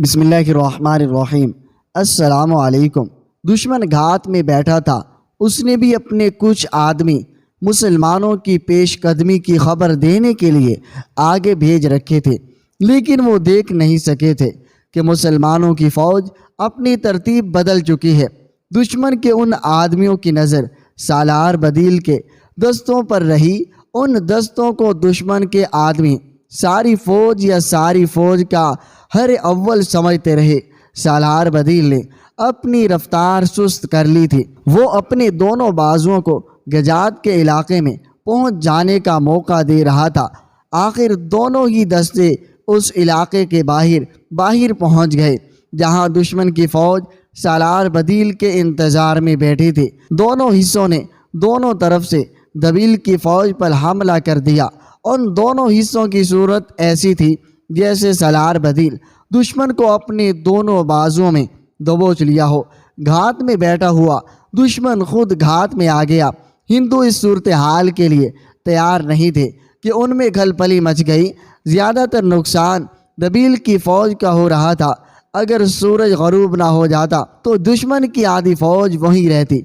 بسم اللہ الرحمن الرحیم۔ السلام علیکم۔ دشمن گھات میں بیٹھا تھا، اس نے بھی اپنے کچھ آدمی مسلمانوں کی پیش قدمی کی خبر دینے کے لیے آگے بھیج رکھے تھے، لیکن وہ دیکھ نہیں سکے تھے کہ مسلمانوں کی فوج اپنی ترتیب بدل چکی ہے۔ دشمن کے ان آدمیوں کی نظر سالار بدیل کے دستوں پر رہی۔ ان دستوں کو دشمن کے آدمی ساری فوج یا ساری فوج کا ہر اول سمجھتے رہے۔ سالار بدیل نے اپنی رفتار سست کر لی تھی۔ وہ اپنے دونوں بازوؤں کو گجات کے علاقے میں پہنچ جانے کا موقع دے رہا تھا۔ آخر دونوں ہی دستے اس علاقے کے باہر پہنچ گئے جہاں دشمن کی فوج سالار بدیل کے انتظار میں بیٹھی تھی۔ دونوں حصوں نے دونوں طرف سے دبیل کی فوج پر حملہ کر دیا۔ ان دونوں حصوں کی صورت ایسی تھی جیسے سالار بدیل دشمن کو اپنے دونوں بازوؤں میں دبوچ لیا ہو۔ گھات میں بیٹھا ہوا دشمن خود گھات میں آ گیا۔ ہندو اس صورتحال کے لیے تیار نہیں تھے کہ ان میں گھل پلی مچ گئی۔ زیادہ تر نقصان دبیل کی فوج کا ہو رہا تھا۔ اگر سورج غروب نہ ہو جاتا تو دشمن کی آدھی فوج وہیں رہتی۔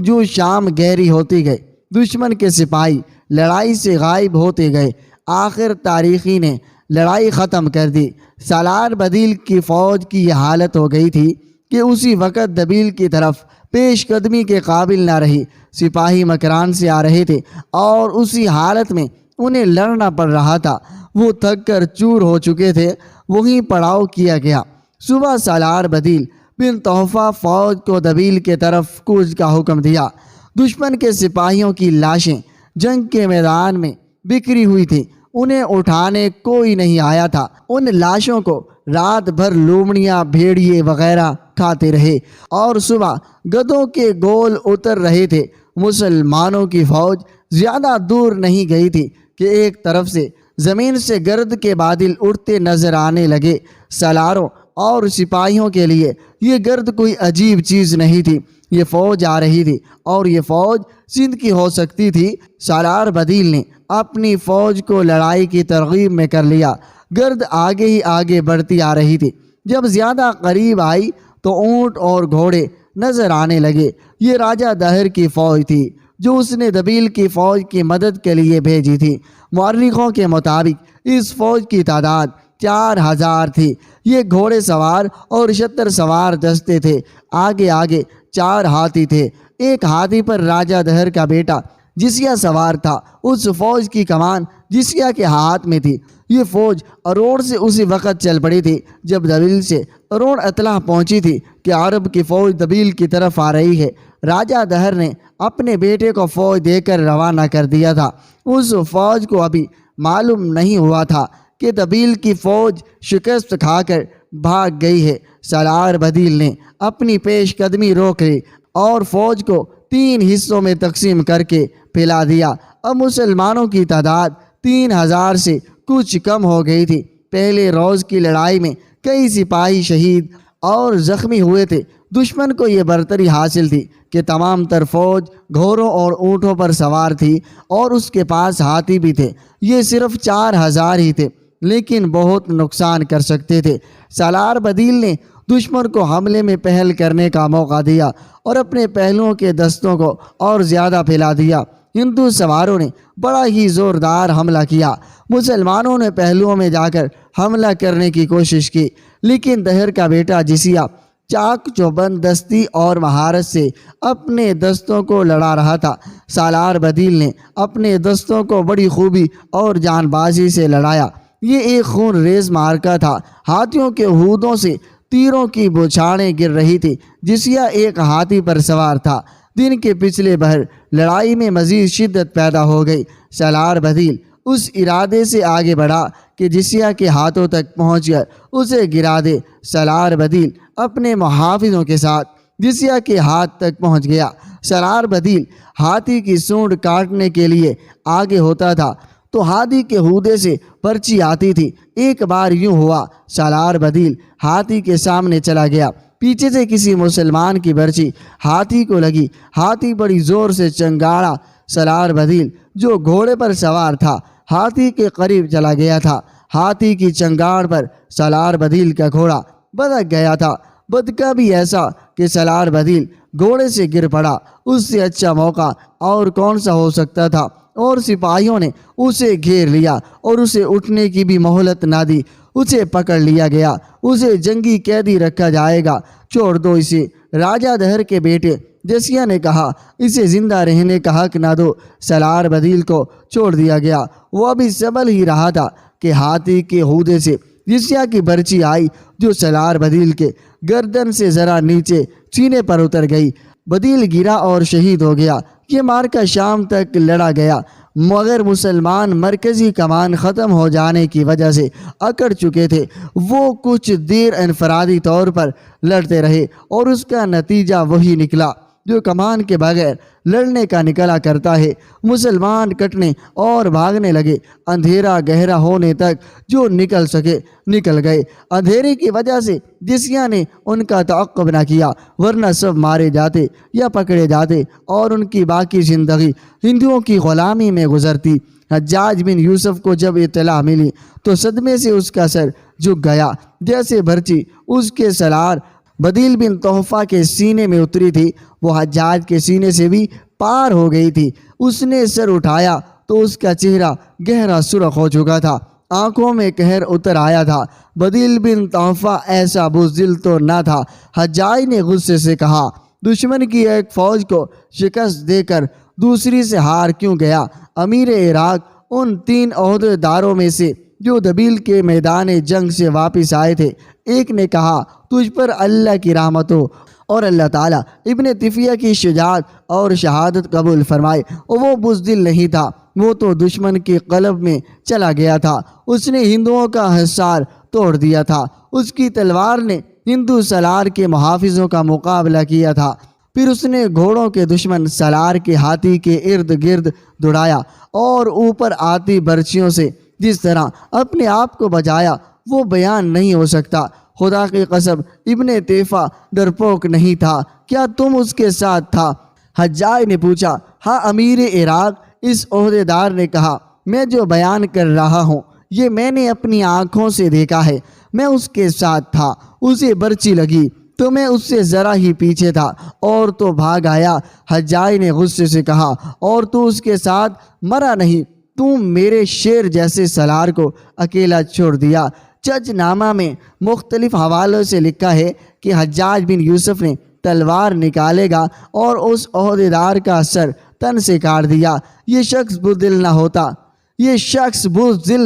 جو شام گہری ہوتی گئی دشمن کے سپاہی لڑائی سے غائب ہوتے گئے۔ آخر تاریخی نے لڑائی ختم کر دی۔ سالار بدیل کی فوج کی یہ حالت ہو گئی تھی کہ اسی وقت دبیل کی طرف پیش قدمی کے قابل نہ رہی۔ سپاہی مکران سے آ رہے تھے اور اسی حالت میں انہیں لڑنا پڑ رہا تھا۔ وہ تھک کر چور ہو چکے تھے۔ وہیں پڑاؤ کیا گیا۔ صبح سالار بدیل بن تحفہ فوج کو دبیل کے طرف کوچ کا حکم دیا۔ دشمن کے سپاہیوں کی لاشیں جنگ کے میدان میں بکھری ہوئی تھیں۔ انہیں اٹھانے کوئی نہیں آیا تھا۔ ان لاشوں کو رات بھر لومڑیاں، بھیڑیے وغیرہ کھاتے رہے اور صبح گدھوں کے گول اتر رہے تھے۔ مسلمانوں کی فوج زیادہ دور نہیں گئی تھی کہ ایک طرف سے زمین سے گرد کے بادل اڑتے نظر آنے لگے۔ سالاروں اور سپاہیوں کے لیے یہ گرد کوئی عجیب چیز نہیں تھی۔ یہ فوج آ رہی تھی اور یہ فوج سندھ کی ہو سکتی تھی۔ سالار بدیل نے اپنی فوج کو لڑائی کی ترغیب میں کر لیا۔ گرد آگے ہی آگے بڑھتی آ رہی تھی۔ جب زیادہ قریب آئی تو اونٹ اور گھوڑے نظر آنے لگے۔ یہ راجہ دہر کی فوج تھی جو اس نے دبیل کی فوج کی مدد کے لیے بھیجی تھی۔ مورخوں کے مطابق اس فوج کی تعداد 4000 تھی۔ یہ گھوڑے سوار اور شتر سوار دستے تھے۔ آگے 4 ہاتھی تھے۔ ایک ہاتھی پر راجہ دہر کا بیٹا جسیا سوار تھا۔ اس فوج کی کمان جسیا کے ہاتھ میں تھی۔ یہ فوج اروڑ سے اسی وقت چل پڑی تھی جب دبیل سے اروڑ اطلاع پہنچی تھی کہ عرب کی فوج دبیل کی طرف آ رہی ہے۔ راجہ دہر نے اپنے بیٹے کو فوج دے کر روانہ کر دیا تھا۔ اس فوج کو ابھی معلوم نہیں ہوا تھا کہ دبیل کی فوج شکست کھا کر بھاگ گئی ہے۔ سالار بدیل نے اپنی پیش قدمی روک لی اور فوج کو 3 حصوں میں تقسیم کر کے پھیلا دیا۔ اب مسلمانوں کی تعداد 3000 سے کچھ کم ہو گئی تھی۔ پہلے روز کی لڑائی میں کئی سپاہی شہید اور زخمی ہوئے تھے۔ دشمن کو یہ برتری حاصل تھی کہ تمام تر فوج گھوڑوں اور اونٹوں پر سوار تھی اور اس کے پاس ہاتھی بھی تھے۔ یہ صرف 4000 ہی تھے لیکن بہت نقصان کر سکتے تھے۔ سالار بدیل نے دشمن کو حملے میں پہل کرنے کا موقع دیا اور اپنے پہلوؤں کے دستوں کو اور زیادہ پھیلا دیا۔ ہندو سواروں نے بڑا ہی زوردار حملہ کیا۔ مسلمانوں نے پہلوؤں میں جا کر حملہ کرنے کی کوشش کی، لیکن دہر کا بیٹا جسیا چاک چوبند دستی اور مہارت سے اپنے دستوں کو لڑا رہا تھا۔ سالار بدیل نے اپنے دستوں کو بڑی خوبی اور جان بازی سے لڑایا۔ یہ ایک خون ریز معرکہ تھا۔ ہاتھیوں کے ہودوں سے تیروں کی بوچھاڑیں گر رہی تھی۔ جسیا ایک ہاتھی پر سوار تھا۔ دن کے پچھلے بھر لڑائی میں مزید شدت پیدا ہو گئی۔ سالار بدیل اس ارادے سے آگے بڑھا کہ جسیا کے ہاتھوں تک پہنچ کر اسے گرا دے۔ سالار بدیل اپنے محافظوں کے ساتھ جسیا کے ہاتھ تک پہنچ گیا۔ سالار بدیل ہاتھی کی سونڈ کاٹنے کے لیے آگے ہوتا تھا تو ہاتھی کے ہودے سے پرچی آتی تھی۔ ایک بار یوں ہوا، سالار بدیل ہاتھی کے سامنے چلا گیا۔ پیچھے سے کسی مسلمان کی برچی ہاتھی کو لگی۔ ہاتھی بڑی زور سے چنگاڑا۔ سالار بدیل جو گھوڑے پر سوار تھا ہاتھی کے قریب چلا گیا تھا۔ ہاتھی کی چنگاڑ پر سالار بدیل کا گھوڑا بھٹک گیا تھا۔ بدکا بھی ایسا کہ سالار بدیل گھوڑے سے گر پڑا۔ اس سے اچھا موقع اور کون سا ہو سکتا تھا، اور سپاہیوں نے اسے گھیر لیا اور اسے اٹھنے کی بھی مہلت نہ دی۔ اسے پکڑ لیا گیا، اسے جنگی قیدی رکھا جائے گا، چھوڑ دو اسے۔ راجہ دہر کے بیٹے جسیہ نے کہا، اسے زندہ رہنے کا حق نہ دو۔ سالار بدیل کو چھوڑ دیا گیا۔ وہ ابھی سنبھل ہی رہا تھا کہ ہاتھی کے ہودے سے جسیہ کی برچی آئی، جو سالار بدیل کے گردن سے ذرا نیچے سینے پر اتر گئی۔ بدیل گرا اور شہید ہو گیا۔ یہ مارکا شام تک لڑا گیا، مگر مسلمان مرکزی کمان ختم ہو جانے کی وجہ سے اکڑ چکے تھے۔ وہ کچھ دیر انفرادی طور پر لڑتے رہے اور اس کا نتیجہ وہی نکلا جو کمان کے بغیر لڑنے کا نکلا کرتا ہے۔ مسلمان کٹنے اور بھاگنے لگے۔ اندھیرا گہرا ہونے تک جو نکل سکے نکل گئے۔ اندھیرے کی وجہ سے جسیہ نے ان کا تعقب نہ کیا، ورنہ سب مارے جاتے یا پکڑے جاتے اور ان کی باقی زندگی ہندوؤں کی غلامی میں گزرتی۔ حجاج بن یوسف کو جب اطلاع ملی تو صدمے سے اس کا سر جھک گیا، جیسے برچی اس کے سالار بدیل بن تحفہ کے سینے میں اتری تھی، وہ حجاج کے سینے سے بھی پار ہو گئی تھی۔ اس نے سر اٹھایا تو اس کا چہرہ گہرا سرخ ہو چکا تھا، آنکھوں میں قہر اتر آیا تھا۔ بدیل بن تحفہ ایسا بزدل تو نہ تھا۔ حجاج نے غصے سے کہا، دشمن کی ایک فوج کو شکست دے کر دوسری سے ہار کیوں گیا؟ امیر عراق ان 3 عہدے داروں میں سے جو دبیل کے میدان جنگ سے واپس آئے تھے، ایک نے کہا، تجھ پر اللہ کی رحمت ہو اور اللہ تعالیٰ ابن طفیہ کی شجاعت اور شہادت قبول فرمائے۔ وہ بزدل نہیں تھا، وہ تو دشمن کے قلب میں چلا گیا تھا۔ اس نے ہندوؤں کا حصار توڑ دیا تھا۔ اس کی تلوار نے ہندو سالار کے محافظوں کا مقابلہ کیا تھا۔ پھر اس نے گھوڑوں کے دشمن سالار کے ہاتھی کے ارد گرد دوڑایا اور اوپر آتی برچیوں سے جس طرح اپنے آپ کو بچایا وہ بیان نہیں ہو سکتا۔ خدا کی قسم ابن طیفہ ڈرپوک نہیں تھا، کیا تم اس کے ساتھ تھا؟ حجاج نے پوچھا۔ ہاں امیر عراق، اس عہدے دار نے کہا، میں جو بیان کر رہا ہوں یہ میں نے اپنی آنکھوں سے دیکھا ہے۔ میں اس کے ساتھ تھا، اسے برچی لگی تو میں اس سے ذرا ہی پیچھے تھا اور تو بھاگ آیا۔ حجاج نے غصے سے کہا، اور تو اس کے ساتھ مرا نہیں، تم میرے شیر جیسے سالار کو اکیلا چھوڑ دیا۔ چچ نامہ میں مختلف حوالوں سے لکھا ہے کہ حجاج بن یوسف نے تلوار نکالے گا اور اس عہدے دار کا سر تن سے کاٹ دیا۔ یہ شخص بزدل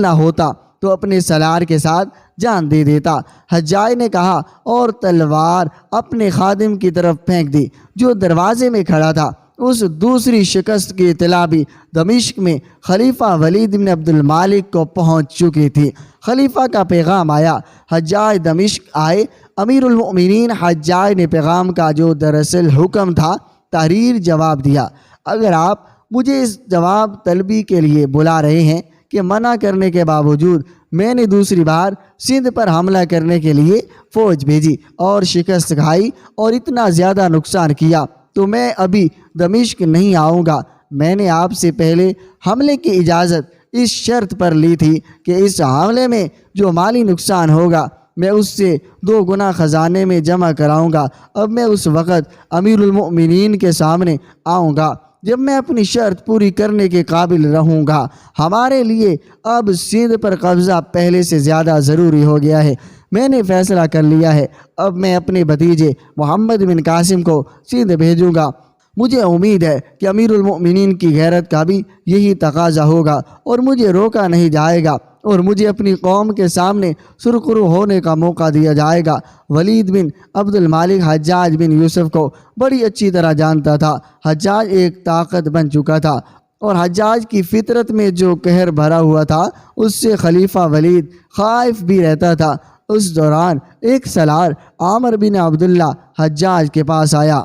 نہ ہوتا تو اپنے سالار کے ساتھ جان دے دیتا۔ حجاج نے کہا اور تلوار اپنے خادم کی طرف پھینک دی جو دروازے میں کھڑا تھا۔ اس دوسری شکست کی اطلاع بھی دمشق میں خلیفہ ولید بن عبد المالک کو پہنچ چکی تھی۔ خلیفہ کا پیغام آیا۔ حجاج دمشق آئے۔ امیر المؤمنین حجاج نے پیغام کا جو دراصل حکم تھا تحریر جواب دیا۔ اگر آپ مجھے اس جواب طلبی کے لیے بلا رہے ہیں کہ منع کرنے کے باوجود میں نے دوسری بار سندھ پر حملہ کرنے کے لیے فوج بھیجی اور شکست کھائی اور اتنا زیادہ نقصان کیا، تو میں ابھی دمشق نہیں آؤں گا۔ میں نے آپ سے پہلے حملے کی اجازت اس شرط پر لی تھی کہ اس حملے میں جو مالی نقصان ہوگا میں اس سے 2 گنا خزانے میں جمع کراؤں گا۔ اب میں اس وقت امیر المؤمنین کے سامنے آؤں گا جب میں اپنی شرط پوری کرنے کے قابل رہوں گا۔ ہمارے لیے اب سندھ پر قبضہ پہلے سے زیادہ ضروری ہو گیا ہے۔ میں نے فیصلہ کر لیا ہے، اب میں اپنے بھتیجے محمد بن قاسم کو سندھ بھیجوں گا۔ مجھے امید ہے کہ امیر المؤمنین کی غیرت کا بھی یہی تقاضا ہوگا اور مجھے روکا نہیں جائے گا اور مجھے اپنی قوم کے سامنے سرخرو ہونے کا موقع دیا جائے گا۔ ولید بن عبد المالک حجاج بن یوسف کو بڑی اچھی طرح جانتا تھا۔ حجاج ایک طاقت بن چکا تھا اور حجاج کی فطرت میں جو قہر بھرا ہوا تھا اس سے خلیفہ ولید خائف بھی رہتا تھا۔ اس دوران ایک سالار عامر بن عبداللہ حجاج کے پاس آیا۔